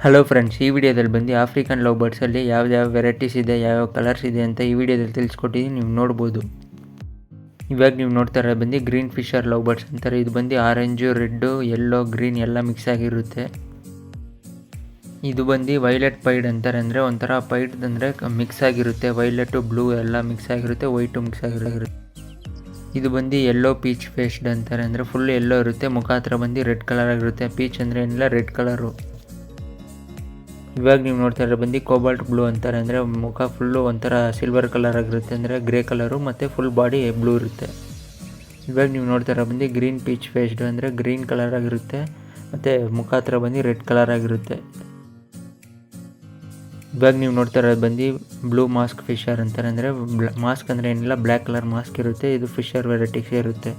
Hello friends, ಈ ವಿಡಿಯೋದಲ್ಲಿ ಬಂದು ಆಫ್ರಿಕನ್ ಲವ್ ಬರ್ಡ್ಸಲ್ಲಿ ಯಾವ ವೆರೈಟೀಸ್ ಇದೆ, ಯಾವ್ಯಾವ ಕಲರ್ಸ್ ಇದೆ ಅಂತ ಈ ವಿಡಿಯೋದಲ್ಲಿ ತಿಳಿಸ್ಕೊಟ್ಟಿದ್ದೀನಿ. ನೀವು ನೋಡ್ಬೋದು. ಇವಾಗ ನೀವು ನೋಡ್ತಾ ಇರೋದು ಬಂದು ಗ್ರೀನ್ ಫಿಶರ್ ಲವ್ ಬರ್ಡ್ಸ್ ಅಂತಾರೆ. ಇದು ಬಂದು ಆರೆಂಜು, ರೆಡ್ಡು, ಯೆಲ್ಲೋ, ಗ್ರೀನ್ ಎಲ್ಲ ಮಿಕ್ಸ್ ಆಗಿರುತ್ತೆ. ಇದು ಬಂದು ವೈಲೆಟ್ ಪೈಡ್ ಅಂತಾರೆ. ಅಂದರೆ ಒಂಥರ ಪೈಡ್ ಅಂದರೆ ಮಿಕ್ಸ್ ಆಗಿರುತ್ತೆ. ವೈಲೆಟು, ಬ್ಲೂ ಎಲ್ಲ ಮಿಕ್ಸ್ ಆಗಿರುತ್ತೆ, ವೈಟು ಮಿಕ್ಸ್ ಆಗಿರುತ್ತೆ. ಇದು ಬಂದು ಯೆಲ್ಲೋ ಪೀಚ್ ಫೇಸ್ಡ್ ಅಂತಾರೆ. ಅಂದರೆ ಫುಲ್ ಯೆಲ್ಲೋ ಇರುತ್ತೆ, ಮುಖ ಹತ್ರ ಬಂದು ರೆಡ್ ಕಲರ್ ಆಗಿರುತ್ತೆ. ಪೀಚ್ ಅಂದರೆ ಏನಿಲ್ಲ, ರೆಡ್ ಕಲರು. ಇವಾಗ ನೀವು ನೋಡ್ತಾ ಇರೋ ಬಂದು ಕೋಬಾಲ್ಟ್ ಬ್ಲೂ ಅಂತಾರೆ. ಅಂದರೆ ಮುಖ ಫುಲ್ಲು ಒಂಥರ ಸಿಲ್ವರ್ ಕಲರ್ ಆಗಿರುತ್ತೆ, ಅಂದರೆ ಗ್ರೇ ಕಲರು, ಮತ್ತು ಫುಲ್ ಬಾಡಿ ಬ್ಲೂ ಇರುತ್ತೆ. ಇವಾಗ ನೀವು ನೋಡ್ತಾ ಇರೋ ಬಂದು ಗ್ರೀನ್ ಪೀಚ್ ಫೇಸ್ಡ್, ಅಂದರೆ ಗ್ರೀನ್ ಕಲರ್ ಆಗಿರುತ್ತೆ, ಮತ್ತು ಮುಖ ಹತ್ರ ಬಂದು ರೆಡ್ ಕಲರ್ ಆಗಿರುತ್ತೆ. ಇವಾಗ ನೀವು ನೋಡ್ತಾ ಇರೋದು ಬಂದು ಬ್ಲೂ ಮಾಸ್ಕ್ ಫಿಶರ್ ಅಂತಾರೆ. ಅಂದರೆ ಮಾಸ್ಕ್ ಅಂದರೆ ಏನಿಲ್ಲ, ಬ್ಲ್ಯಾಕ್ ಕಲರ್ ಮಾಸ್ಕ್ ಇರುತ್ತೆ. ಇದು ಫಿಶರ್ ವೆರೈಟೀಸ್ ಇರುತ್ತೆ.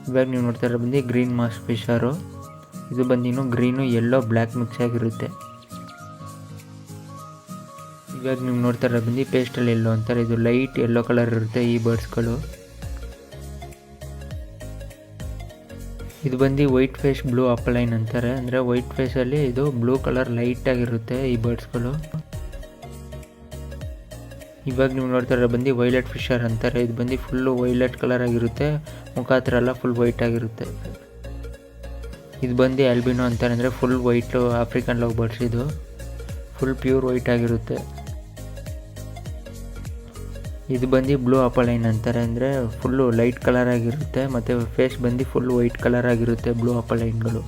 ಇವಾಗ ನೀವು ನೋಡ್ತಾ ಇರೋ ಬಂದು ಗ್ರೀನ್ ಮಾಸ್ಕ್ ಫಿಶರು. ಇದು ಬಂದಿನ್ನು ಗ್ರೀನು, ಯೆಲ್ಲೋ, ಬ್ಲ್ಯಾಕ್ ಮಿಕ್ಸ್ ಆಗಿರುತ್ತೆ. ಇವಾಗ ನೀವು ನೋಡ್ತಾ ಇರೋದು ಬಂದು ಪೇಸ್ಟಲ್ ಯೆಲ್ಲೋ ಅಂತಾರೆ. ಇದು ಲೈಟ್ ಯೆಲ್ಲೋ ಕಲರ್ ಇರುತ್ತೆ ಈ ಬರ್ಡ್ಸ್ಗಳು. ಇದು ಬಂದು ವೈಟ್ ಫೇಸ್ ಬ್ಲೂ ಅಪಲೈನ್ ಅಂತಾರೆ. ಅಂದರೆ ವೈಟ್ ಫೇಸಲ್ಲಿ ಇದು ಬ್ಲೂ ಕಲರ್ ಲೈಟ್ ಆಗಿರುತ್ತೆ ಈ ಬರ್ಡ್ಸ್ಗಳು. ಇವಾಗ ನೀವು ನೋಡ್ತಾ ಇರೋದು ಬಂದು ವೈಲೆಟ್ ಫಿಶರ್ ಅಂತಾರೆ. ಇದು ಬಂದು ಫುಲ್ಲು ವೈಲೆಟ್ ಕಲರ್ ಆಗಿರುತ್ತೆ, ಮುಖ ಹತ್ರ ಎಲ್ಲ ಫುಲ್ ವೈಟ್ ಆಗಿರುತ್ತೆ. ಇದು ಬಂದು ಆಲ್ಬಿನೋ ಅಂತಾರೆ. ಅಂದರೆ full white African love birds. ಇದು ಫುಲ್ ಪ್ಯೂರ್ ವೈಟ್ ಆಗಿರುತ್ತೆ. ಇದು ಬಂದು ಬ್ಲೂ ಅಪಲೈನ್ ಅಂತಾರೆ. ಅಂದರೆ ಫುಲ್ಲು ಲೈಟ್ ಕಲರ್ ಆಗಿರುತ್ತೆ, ಮತ್ತು ಫೇಸ್ ಬಂದು ಫುಲ್ ವೈಟ್ ಕಲರ್ ಆಗಿರುತ್ತೆ ಬ್ಲೂ ಅಪಲೈನ್ಗಳು.